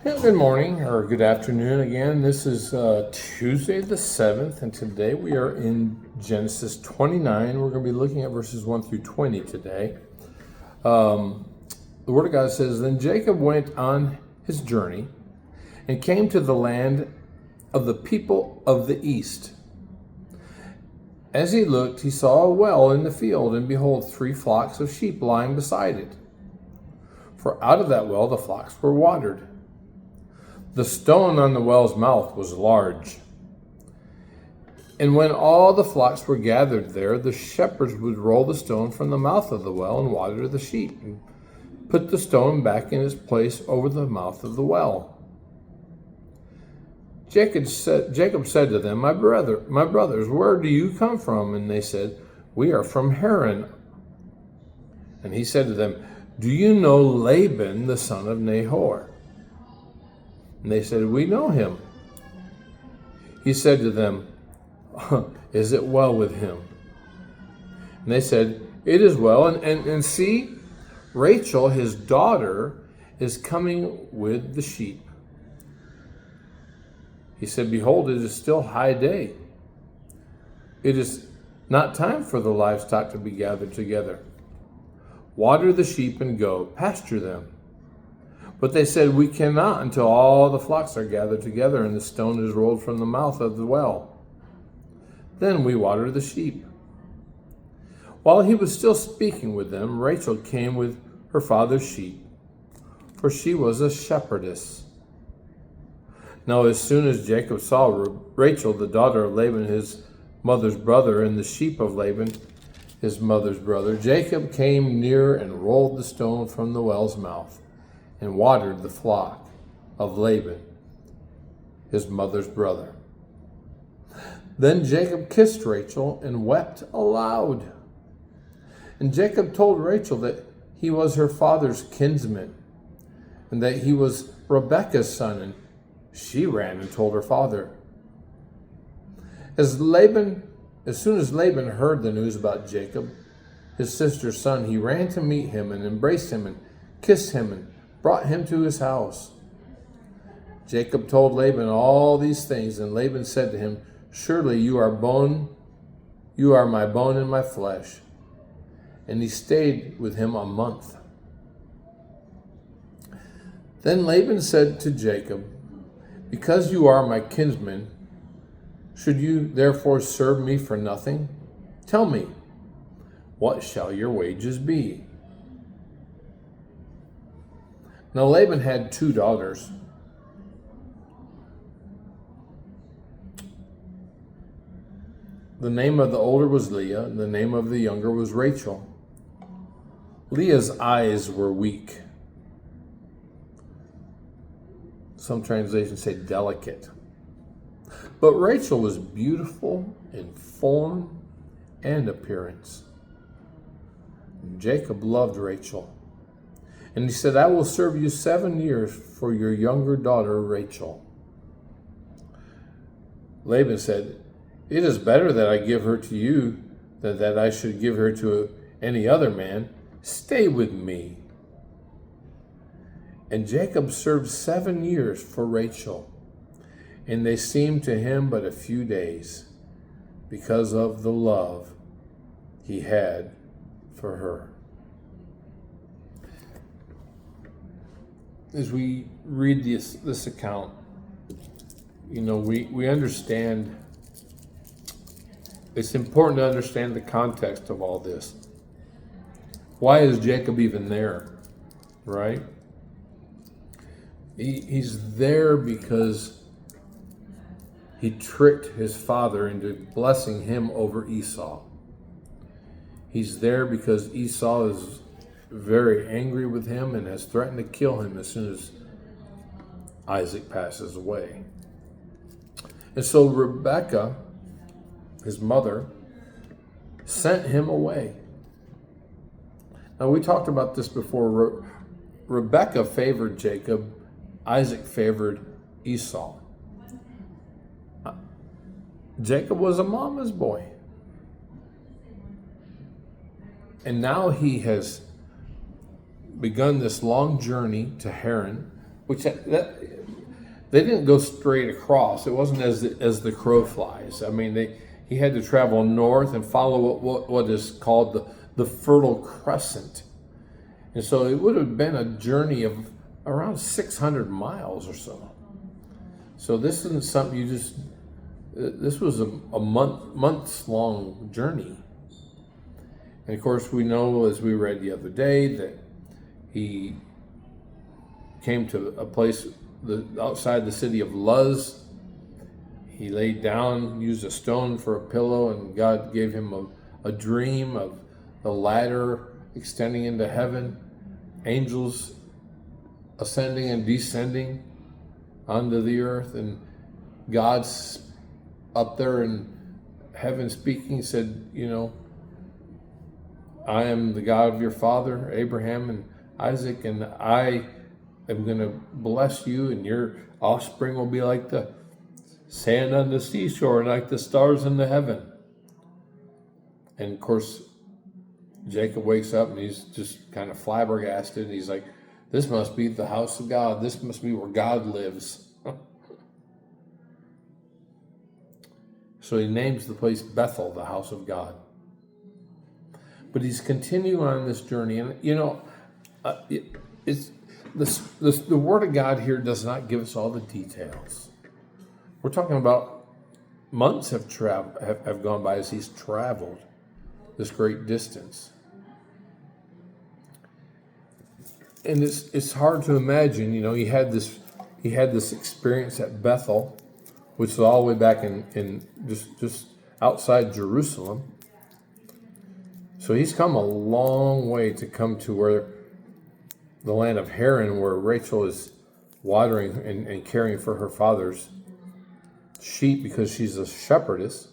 Yeah, good morning or good afternoon again. This is Tuesday the 7th, and today we are in Genesis 29. We're going to be looking at verses 1 through 20 today. The Word of God says, Then Jacob went on his journey and came to the land of the people of the east. As he looked, he saw a well in the field, and behold, 3 flocks of sheep lying beside it. For out of that well the flocks were watered. The stone on the well's mouth was large. And when all the flocks were gathered there, the shepherds would roll the stone from the mouth of the well and water the sheep, and put the stone back in its place over the mouth of the well. Jacob said to them, My brothers, where do you come from? And they said, We are from Haran. And he said to them, Do you know Laban, the son of Nahor? And they said, We know him. He said to them, Is it well with him? And they said, It is well. And see, Rachel, his daughter, is coming with the sheep. He said, Behold, it is still high day. It is not time for the livestock to be gathered together. Water the sheep and go, pasture them. But they said, We cannot until all the flocks are gathered together and the stone is rolled from the mouth of the well. Then we water the sheep. While he was still speaking with them, Rachel came with her father's sheep, for she was a shepherdess. Now as soon as Jacob saw Rachel, the daughter of Laban, his mother's brother, and the sheep of Laban, his mother's brother, Jacob came near and rolled the stone from the well's mouth, and watered the flock of Laban, his mother's brother. Then Jacob kissed Rachel and wept aloud. And Jacob told Rachel that he was her father's kinsman, and that he was Rebekah's son, and she ran and told her father. As soon as Laban heard the news about Jacob, his sister's son, he ran to meet him and embraced him and kissed him and brought him to his house. Jacob told Laban all these things, and Laban said to him, Surely you are my bone and my flesh. And he stayed with him a month. Then Laban said to Jacob, Because you are my kinsman, should you therefore serve me for nothing? Tell me, what shall your wages be? Now Laban had 2 daughters. The name of the older was Leah, and the name of the younger was Rachel. Leah's eyes were weak. Some translations say delicate. But Rachel was beautiful in form and appearance. Jacob loved Rachel. And he said, I will serve you 7 years for your younger daughter, Rachel. Laban said, It is better that I give her to you than that I should give her to any other man. Stay with me. And Jacob served 7 years for Rachel, and they seemed to him but a few days because of the love he had for her. As we read this account, we understand, it's important to understand the context of all this. Why is Jacob even there, right? He's there because he tricked his father into blessing him over Esau. He's there because Esau is very angry with him and has threatened to kill him as soon as Isaac passes away. And so Rebekah, his mother, sent him away. Now we talked about this before. Rebekah favored Jacob. Isaac favored Esau. Jacob was a mama's boy. And now he has begun this long journey to Haran, which they didn't go straight across. It wasn't as the crow flies. I mean, he had to travel north and follow what is called the Fertile Crescent. And so it would have been a journey of around 600 miles or so. So this isn't something this was a months long journey. And of course, we know, as we read the other day, that he came to a place outside the city of Luz. He laid down, used a stone for a pillow, and God gave him a dream of the ladder extending into heaven, angels ascending and descending onto the earth, and God's up there in heaven speaking, said, I am the God of your father, Abraham and Isaac, and I am going to bless you, and your offspring will be like the sand on the seashore and like the stars in the heaven. And of course, Jacob wakes up and he's just kind of flabbergasted. And he's like, this must be the house of God. This must be where God lives. So he names the place Bethel, the house of God. But he's continuing on this journey. And, it's the Word of God here does not give us all the details. We're talking about months have gone by as he's traveled this great distance. And it's hard to imagine, he had this experience at Bethel, which is all the way back in just outside Jerusalem. So he's come a long way to come to where the land of Haran, where Rachel is watering and caring for her father's sheep because she's a shepherdess.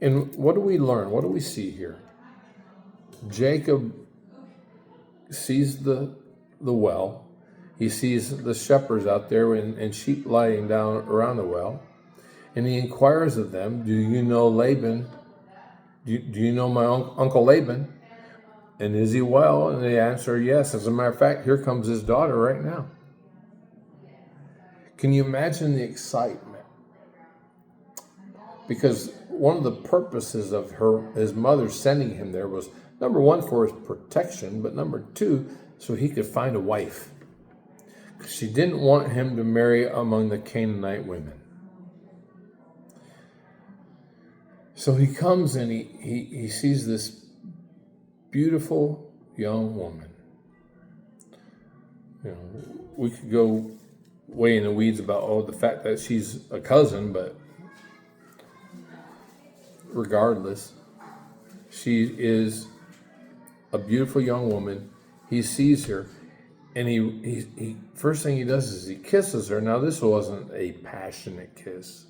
And what do we learn? What do we see here? Jacob sees the well. He sees the shepherds out there and sheep lying down around the well. And he inquires of them, do you know Laban? Do you know my uncle Laban? And is he well? And they answer, yes. As a matter of fact, here comes his daughter right now. Can you imagine the excitement? Because one of the purposes of his mother sending him there was, number one, for his protection, but number two, so he could find a wife. She didn't want him to marry among the Canaanite women. So he comes and he sees this beautiful young woman. We could go way in the weeds about, the fact that she's a cousin, but regardless, she is a beautiful young woman. He sees her, and he first thing he does is he kisses her. Now, this wasn't a passionate kiss.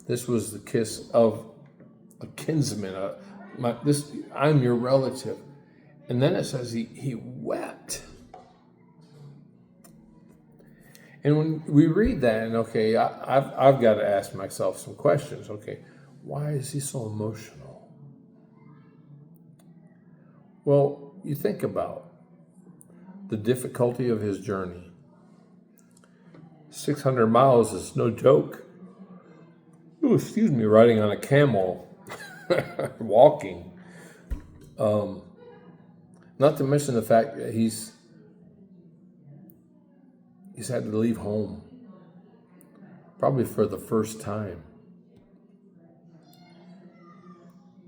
This was the kiss of a kinsman. I'm your relative. And then it says he wept. And when we read that, and I've got to ask myself some questions. Why is he so emotional? Well, you think about the difficulty of his journey. 600 miles is no joke. Riding on a camel, walking. Not to mention the fact that he's had to leave home, probably for the first time.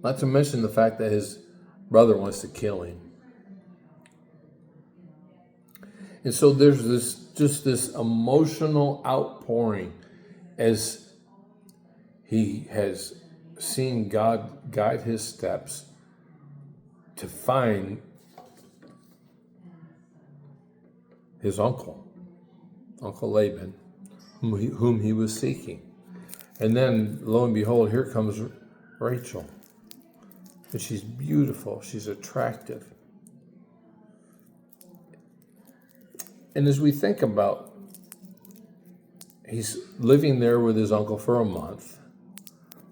Not to mention the fact that his brother wants to kill him. And so there's this emotional outpouring as he has seen God guide his steps to find his uncle Laban, whom he was seeking. And then, lo and behold, here comes Rachel. And she's beautiful. She's attractive. And as we think about, he's living there with his uncle for a month,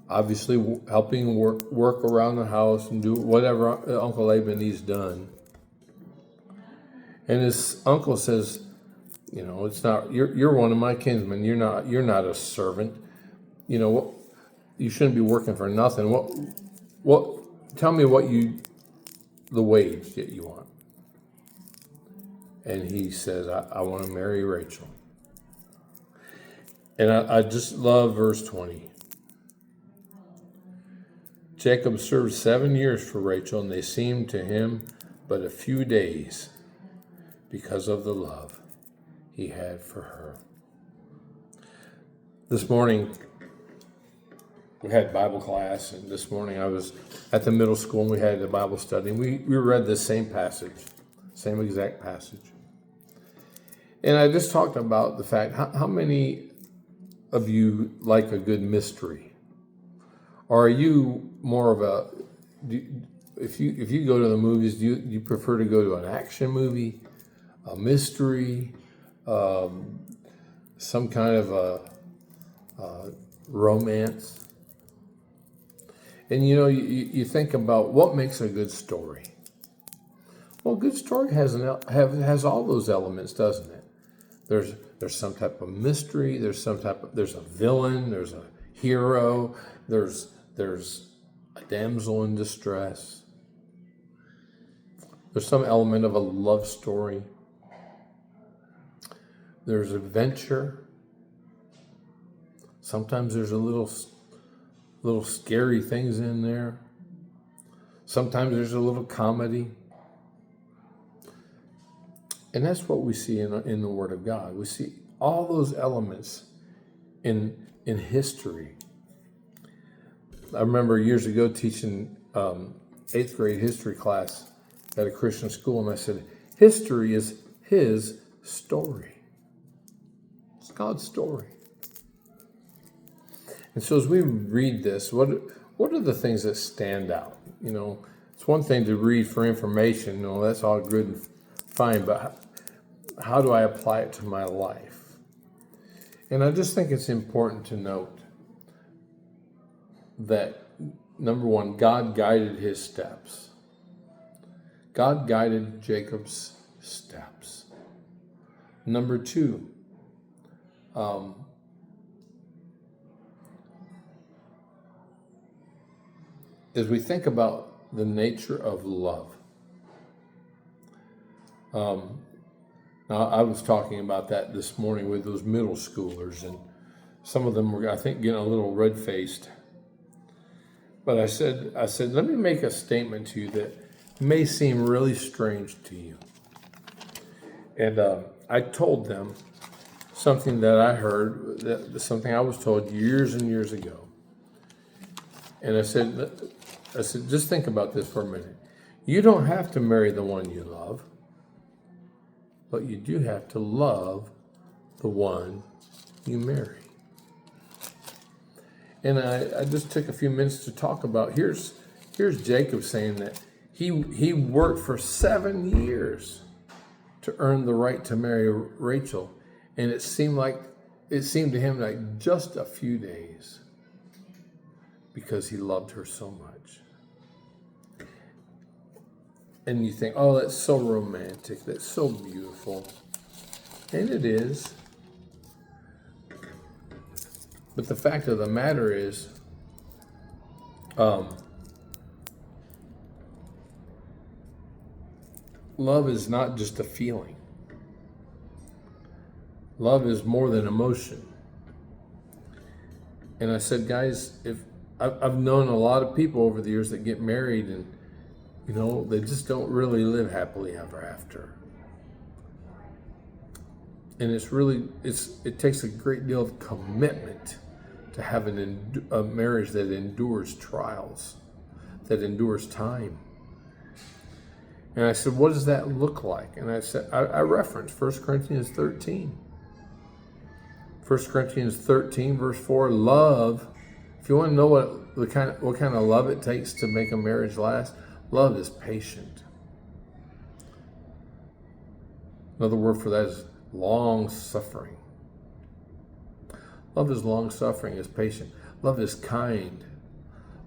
obviously helping work around the house and do whatever Uncle Laban needs done. And his uncle says, It's not, you're one of my kinsmen. You're not a servant. What, you shouldn't be working for nothing. Tell me the wage that you want. And he says, I want to marry Rachel. And I just love verse 20. Jacob served 7 years for Rachel, and they seemed to him but a few days because of the love he had for her. This morning, we had Bible class, and this morning I was at the middle school, and we had a Bible study, and we read the same exact passage. And I just talked about the fact, how many of you like a good mystery? Or are you more of if you go to the movies, do you prefer to go to an action movie, a mystery, some kind of a romance? And you think about what makes a good story. Well, a good story has all those elements, doesn't it? There's some type of mystery. There's a villain. There's a hero. There's a damsel in distress. There's some element of a love story. There's adventure. Sometimes there's a little scary things in there. Sometimes there's a little comedy. And that's what we see in the Word of God. We see all those elements in history. I remember years ago teaching 8th grade history class at a Christian school, and I said, history is His story. It's God's story. And so as we read this, what are the things that stand out? It's one thing to read for information. That's all good and fine, but how do I apply it to my life? And I just think it's important to note that, number one, God guided his steps. God guided Jacob's steps. Number two, as we think about the nature of love, now, I was talking about that this morning with those middle schoolers, and some of them were, I think, getting a little red-faced. But I said, let me make a statement to you that may seem really strange to you. And I told them something that I heard, something I was told years and years ago. And I said, just think about this for a minute. You don't have to marry the one you love, but you do have to love the one you marry. And I just took a few minutes to talk about, here's Jacob saying that he worked for 7 years to earn the right to marry Rachel. And it seemed to him like just a few days, because he loved her so much. And you think, oh, that's so romantic. That's so beautiful. And it is. But the fact of the matter is, love is not just a feeling. Love is more than emotion. And I said, guys, if I've known a lot of people over the years that get married and they just don't really live happily ever after. And it takes a great deal of commitment to have a marriage that endures trials, that endures time. And I said, what does that look like? And I said, I referenced 1 Corinthians 13. 1 Corinthians 13, verse 4, love. If you want to know what kind of love it takes to make a marriage last, love is patient. Another word for that is long-suffering. Love is long-suffering, is patient. Love is kind.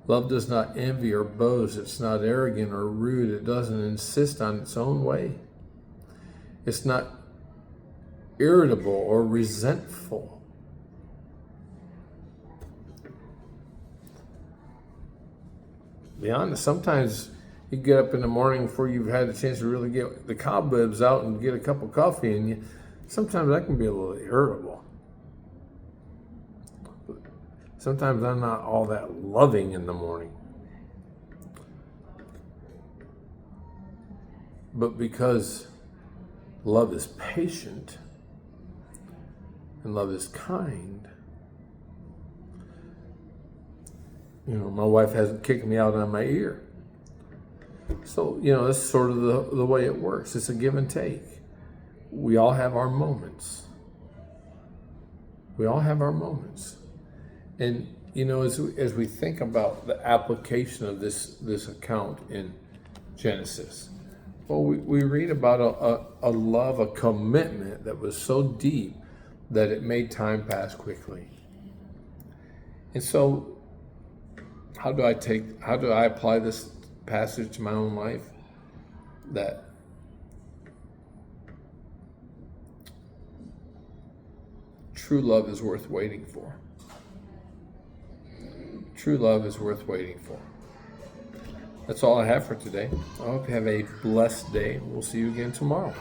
Love does not envy or boast. It's not arrogant or rude. It doesn't insist on its own way. It's not irritable or resentful. Be honest, sometimes you get up in the morning before you've had a chance to really get the cobwebs out and get a cup of coffee, and sometimes that can be a little irritable. Sometimes I'm not all that loving in the morning. But because love is patient and love is kind, my wife hasn't kicked me out on my ear. So, that's sort of the way it works. It's a give and take. We all have our moments. We all have our moments. And, as we think about the application of this account in Genesis, well, we read about a love, a commitment that was so deep that it made time pass quickly. And so, how do I apply this passage to my own life? That true love is worth waiting for. True love is worth waiting for. That's all I have for today. I hope you have a blessed day. We'll see you again tomorrow.